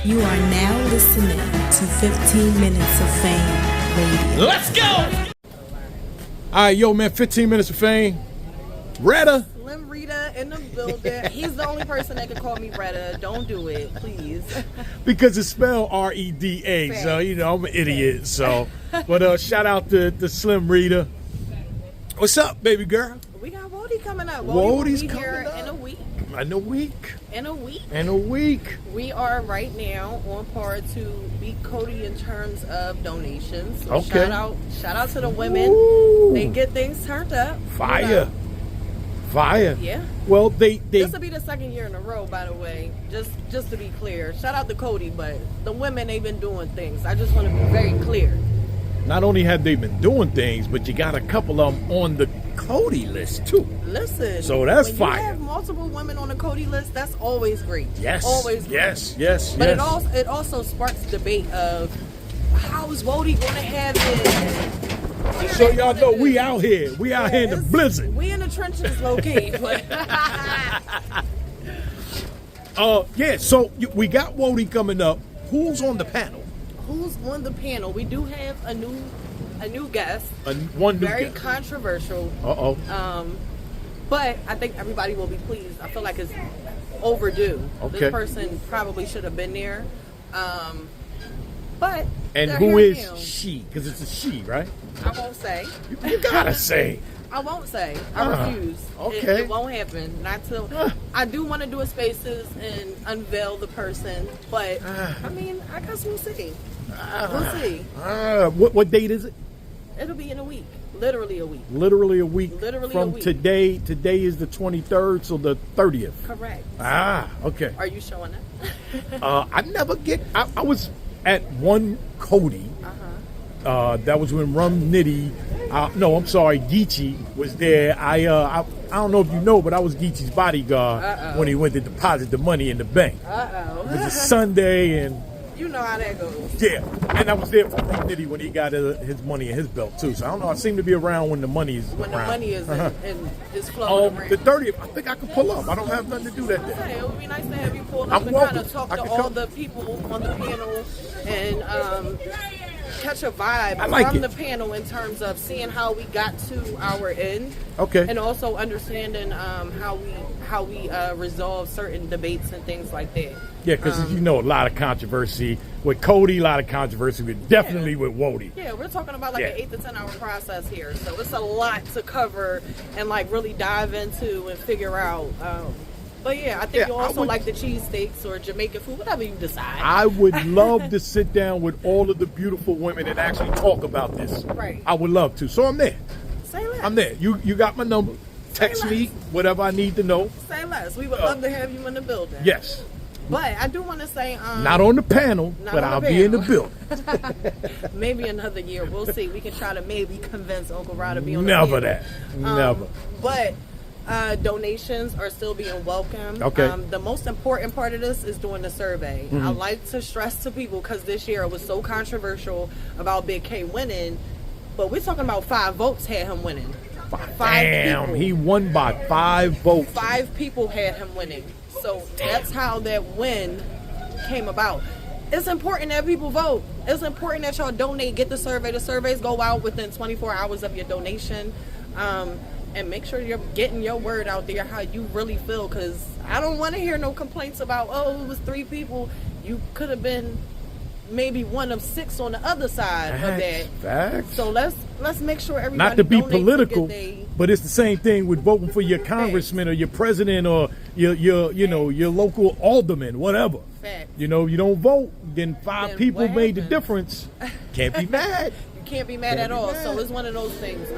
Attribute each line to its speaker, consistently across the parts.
Speaker 1: You are now listening to 15 Minutes of Fame Radio.
Speaker 2: Let's go! All right, yo, man, 15 Minutes of Fame. Reda.
Speaker 3: Slim Reda in the building. He's the only person that can call me Reda. Don't do it, please.
Speaker 2: Because it's spelled R-E-D-A, so, you know, I'm an idiot, so. But shout out to Slim Reda. What's up, baby girl?
Speaker 3: We got Woty coming up.
Speaker 2: Woty's
Speaker 3: will be
Speaker 2: coming
Speaker 3: here
Speaker 2: up.
Speaker 3: in a week.
Speaker 2: In a week.
Speaker 3: In a week.
Speaker 2: In a week.
Speaker 3: We are right now on par to beat Cody in terms of donations. So
Speaker 2: okay.
Speaker 3: Shout out to the women.
Speaker 2: Ooh.
Speaker 3: They get things turned up.
Speaker 2: Fire.
Speaker 3: You know.
Speaker 2: Fire.
Speaker 3: Yeah.
Speaker 2: Well, they
Speaker 3: This will be the second year in a row, by the way. Just to be clear. Shout out to Cody, but the women, they've been doing things. I just want to be very clear.
Speaker 2: Not only have they been doing things, but you got a couple of them on the Cody list too.
Speaker 3: Listen.
Speaker 2: So that's
Speaker 3: when
Speaker 2: fire.
Speaker 3: You have multiple women on the Cody list, that's always great.
Speaker 2: Yes.
Speaker 3: Always great.
Speaker 2: Yes.
Speaker 3: But it also sparks debate of how is Woty going to have it?
Speaker 2: So y'all know we out here. We out here in the blizzard.
Speaker 3: We in the trenches, low key.
Speaker 2: Yeah. So we got Woty coming up. Who's on the panel?
Speaker 3: Who's on the panel? We do have a new guest.
Speaker 2: One new
Speaker 3: very
Speaker 2: guest.
Speaker 3: Controversial.
Speaker 2: Uh-oh.
Speaker 3: But I think everybody will be pleased. I feel like it's overdue.
Speaker 2: Okay.
Speaker 3: This person probably should have been there. But
Speaker 2: and
Speaker 3: they're
Speaker 2: who
Speaker 3: here
Speaker 2: is
Speaker 3: now.
Speaker 2: she? Because it's a she, right?
Speaker 3: I won't say.
Speaker 2: You gotta say.
Speaker 3: I won't say. I refuse.
Speaker 2: Okay.
Speaker 3: It won't happen. Not till. I do want to do a spaces and unveil the person, but I mean, I guess we'll see. We'll see.
Speaker 2: What date is it?
Speaker 3: It'll be in a week. Literally a week.
Speaker 2: Literally a week.
Speaker 3: Literally
Speaker 2: from
Speaker 3: a week.
Speaker 2: today. Today is the 23rd, so the 30th.
Speaker 3: Correct.
Speaker 2: Okay.
Speaker 3: Are you showing up?
Speaker 2: I never get. I was at one Cody. That was when Rum Nitty. No, I'm sorry, Geechee was there. I don't know if you know, but I was Geechee's bodyguard when he went to deposit the money in the bank. It was a Sunday, and
Speaker 3: you know how that goes.
Speaker 2: Yeah, and I was there for Rum Nitty when he got his money in his belt too. So I don't know. I seem to be around when the money is
Speaker 3: when
Speaker 2: around.
Speaker 3: the money is in is flowing around.
Speaker 2: The 30th, I think I can pull up. I don't have nothing to do that day.
Speaker 3: Hey, it would be nice to have you pull up
Speaker 2: I'm
Speaker 3: and
Speaker 2: welcome.
Speaker 3: kind of talk
Speaker 2: I
Speaker 3: to
Speaker 2: can
Speaker 3: all
Speaker 2: come.
Speaker 3: the people on the panel and catch a vibe
Speaker 2: from
Speaker 3: the panel in terms of seeing how we got to our end.
Speaker 2: Okay.
Speaker 3: And also understanding how we resolve certain debates and things like that.
Speaker 2: Yeah, because you know a lot of controversy with Cody, a lot of controversy with definitely with Woty.
Speaker 3: Yeah, we're talking about like an 8 to 10 hour process here, so it's a lot to cover and like really dive into and figure out. But yeah, I think you also like the cheesesteaks or Jamaican food, whatever you decide.
Speaker 2: I would love to sit down with all of the beautiful women and actually talk about this.
Speaker 3: Right.
Speaker 2: I would love to. So I'm there.
Speaker 3: Say less.
Speaker 2: I'm there. You got my number. Text me whatever I need to know.
Speaker 3: Say less. We would love to have you in the building.
Speaker 2: Yes.
Speaker 3: But I do want to say,
Speaker 2: not on the panel, but I'll be in the building.
Speaker 3: Maybe another year. We'll see. We can try to maybe convince Uncle Rod to be on the panel.
Speaker 2: Never that. Never.
Speaker 3: But donations are still being welcomed.
Speaker 2: Okay.
Speaker 3: The most important part of this is doing the survey. I like to stress to people because this year it was so controversial about Big K winning, but we're talking about 5 votes had him winning. 5
Speaker 2: Damn,
Speaker 3: people.
Speaker 2: he won by 5 votes.
Speaker 3: 5 people had him winning. So that's how that win came about. It's important that people vote. It's important that y'all donate, get the survey. The surveys go out within 24 hours of your donation. And make sure you're getting your word out there how you really feel, because I don't want to hear no complaints about, it was 3 people. You could have been maybe one of 6 on the other side of that.
Speaker 2: Facts.
Speaker 3: So let's make sure everybody
Speaker 2: not to be
Speaker 3: donates
Speaker 2: political,
Speaker 3: to
Speaker 2: but it's the same thing with voting for your congressman or your president or your local alderman, whatever.
Speaker 3: Facts.
Speaker 2: You know, you don't vote, then 5
Speaker 3: Then
Speaker 2: people
Speaker 3: what
Speaker 2: made the
Speaker 3: happens?
Speaker 2: difference. Can't be mad.
Speaker 3: Can't be mad at all. So it's one of those things.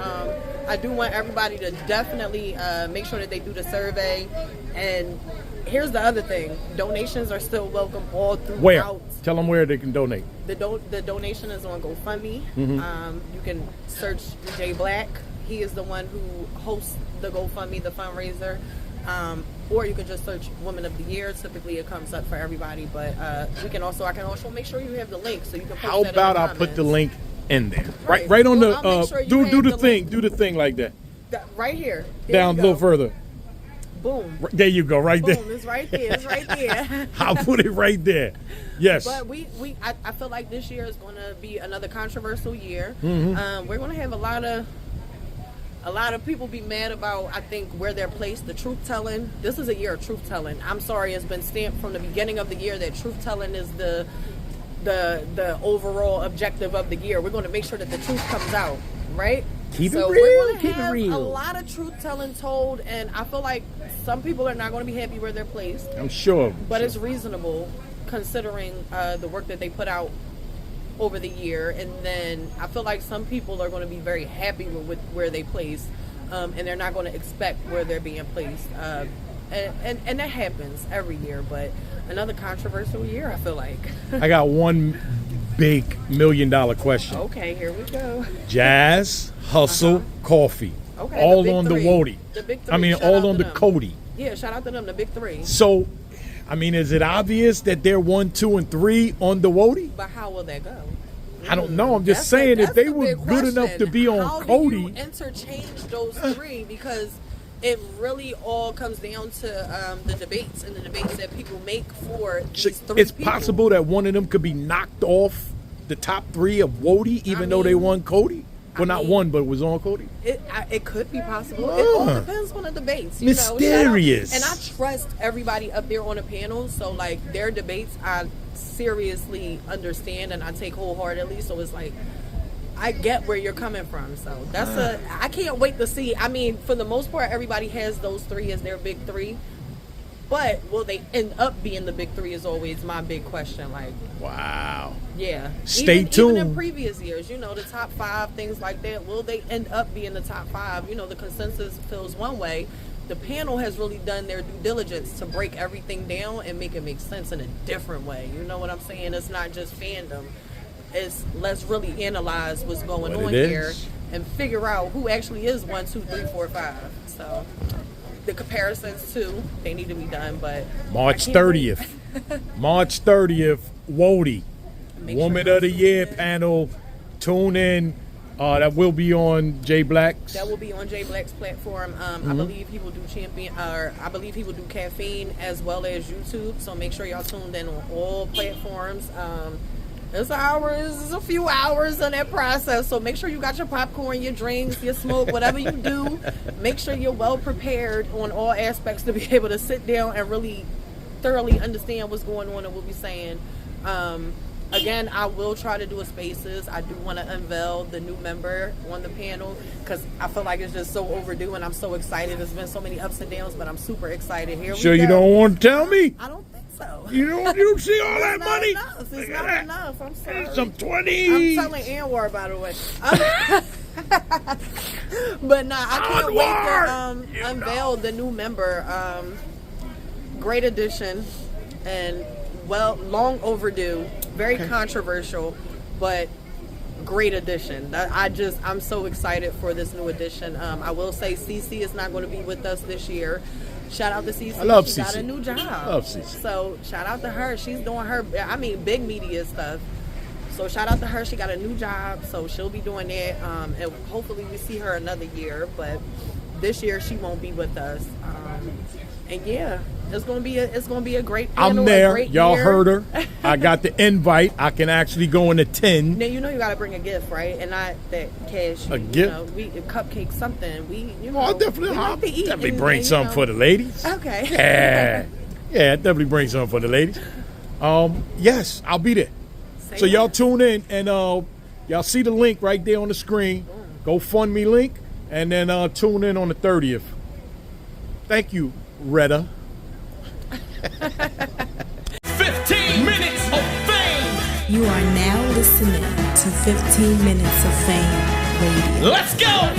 Speaker 3: I do want everybody to definitely make sure that they do the survey. And here's the other thing: donations are still welcome all throughout.
Speaker 2: Where? Tell them where they can donate.
Speaker 3: The donation is on GoFundMe.
Speaker 2: Mm-hmm.
Speaker 3: You can search Jay Black. He is the one who hosts the GoFundMe, the fundraiser. Or you can just search Woman of the Year. Typically, it comes up for everybody. But I can also make sure you have the link so you can post
Speaker 2: How
Speaker 3: that
Speaker 2: about
Speaker 3: in the
Speaker 2: I put the
Speaker 3: comments.
Speaker 2: link in there?
Speaker 3: Right.
Speaker 2: Right on
Speaker 3: Well, I'll make
Speaker 2: the
Speaker 3: sure you
Speaker 2: do
Speaker 3: have
Speaker 2: the
Speaker 3: the
Speaker 2: thing.
Speaker 3: link.
Speaker 2: Do the thing like that.
Speaker 3: Right here. There
Speaker 2: Down
Speaker 3: you
Speaker 2: a little
Speaker 3: go.
Speaker 2: further.
Speaker 3: Boom.
Speaker 2: There you go, right
Speaker 3: Boom.
Speaker 2: there.
Speaker 3: It's right there. It's right there.
Speaker 2: I'll put it right there. Yes.
Speaker 3: But I feel like this year is going to be another controversial year.
Speaker 2: Mm-hmm.
Speaker 3: We're going to have a lot of people be mad about, I think, where they're placed. The truth telling. This is a year of truth telling. I'm sorry, it's been stamped from the beginning of the year that truth telling is the overall objective of the year. We're going to make sure that the truth comes out, right?
Speaker 2: Keep it
Speaker 3: so
Speaker 2: real.
Speaker 3: We're going to
Speaker 2: Keep it
Speaker 3: have
Speaker 2: real.
Speaker 3: a lot of truth telling told, and I feel like some people are not going to be happy where they're placed.
Speaker 2: I'm sure.
Speaker 3: But it's reasonable considering the work that they put out over the year. And then I feel like some people are going to be very happy with where they place, and they're not going to expect where they're being placed. And that happens every year, but another controversial year, I feel like.
Speaker 2: I got one big $1 million question.
Speaker 3: Okay, here we go.
Speaker 2: Jazz, Hustle, Coffee.
Speaker 3: Okay,
Speaker 2: all
Speaker 3: the big
Speaker 2: on
Speaker 3: three.
Speaker 2: the Woty.
Speaker 3: The big three.
Speaker 2: I mean,
Speaker 3: Shout
Speaker 2: all
Speaker 3: out
Speaker 2: on
Speaker 3: to
Speaker 2: the
Speaker 3: them.
Speaker 2: Cody.
Speaker 3: Yeah, shout out to them, the big three.
Speaker 2: So, I mean, is it obvious that they're 1, 2, and 3 on the Woty?
Speaker 3: But how will that go?
Speaker 2: I don't know. I'm just
Speaker 3: That's
Speaker 2: saying
Speaker 3: that's
Speaker 2: if they
Speaker 3: the
Speaker 2: were
Speaker 3: big
Speaker 2: good enough
Speaker 3: question.
Speaker 2: to be on
Speaker 3: How
Speaker 2: Cody.
Speaker 3: do you interchange those three? Because it really all comes down to the debates and the debates that people make for these three
Speaker 2: It's
Speaker 3: people.
Speaker 2: possible that one of them could be knocked off the top 3 of Woty, even though they won Cody. Well, not one, but it was on Cody.
Speaker 3: It could be possible. It all depends on the debates. You
Speaker 2: Mysterious.
Speaker 3: know, and I trust everybody up there on the panel. So, like, their debates, I seriously understand and I take wholeheartedly. So it's like, I get where you're coming from. So I can't wait to see. I mean, for the most part, everybody has those three as their big three. But will they end up being the big three is always my big question. Like,
Speaker 2: wow.
Speaker 3: yeah.
Speaker 2: Stay tuned.
Speaker 3: Even in previous years, you know, the top 5, things like that, will they end up being the top 5? You know, the consensus feels one way. The panel has really done their due diligence to break everything down and make it make sense in a different way. You know what I'm saying? It's not just fandom. It's let's really analyze what's going on here and figure out who actually is 1, 2, 3, 4, 5. So the comparisons too, they need to be done, but
Speaker 2: March 30th. March 30th, Woty. Woman of the Year panel. Tune in. That will be on Jay Black's.
Speaker 3: That will be on Jay Black's platform. I believe he will do I believe he will do Caffeine as well as YouTube. So make sure y'all tuned in on all platforms. It's a few hours in that process. So make sure you got your popcorn, your drinks, your smoke, whatever you do. Make sure you're well prepared on all aspects to be able to sit down and really thoroughly understand what's going on and what we're saying. Again, I will try to do a spaces. I do want to unveil the new member on the panel because I feel like it's just so overdue and I'm so excited. There's been so many ups and downs, but I'm super excited. Here we go.
Speaker 2: You don't want to tell me?
Speaker 3: I don't think so.
Speaker 2: You see all that
Speaker 3: It's
Speaker 2: money?
Speaker 3: not enough. It's not enough. I'm sorry.
Speaker 2: Some 20s.
Speaker 3: I'm telling Anwar, by the way. But nah, I can't wait to unveil the new member. Great addition and long overdue. Very controversial, but great addition. I'm so excited for this new addition. I will say Cece is not going to be with us this year. Shout out to Cece.
Speaker 2: I love
Speaker 3: she
Speaker 2: Cece.
Speaker 3: got a new job.
Speaker 2: I love Cece.
Speaker 3: So shout out to her. She's doing her, big media stuff. So shout out to her. She got a new job, so she'll be doing that. And hopefully we see her another year. But this year she won't be with us. And yeah, it's gonna be a great panel.
Speaker 2: I'm there.
Speaker 3: Great
Speaker 2: Y'all
Speaker 3: year.
Speaker 2: heard her. I got the invite. I can actually go and attend.
Speaker 3: Now you know you gotta bring a gift, right? And not that cash.
Speaker 2: A
Speaker 3: You
Speaker 2: gift?
Speaker 3: know, a cupcake, something.
Speaker 2: I'll definitely,
Speaker 3: and,
Speaker 2: bring something for the ladies.
Speaker 3: Okay.
Speaker 2: Yeah, definitely bring something for the ladies. Yes, I'll be there. So y'all tune in and y'all see the link right there on the screen. GoFundMe link, and then tune in on the 30th. Thank you, Reda.
Speaker 4: 15 minutes of fame.
Speaker 1: You are now listening to 15 Minutes of Fame Radio.
Speaker 4: Let's go.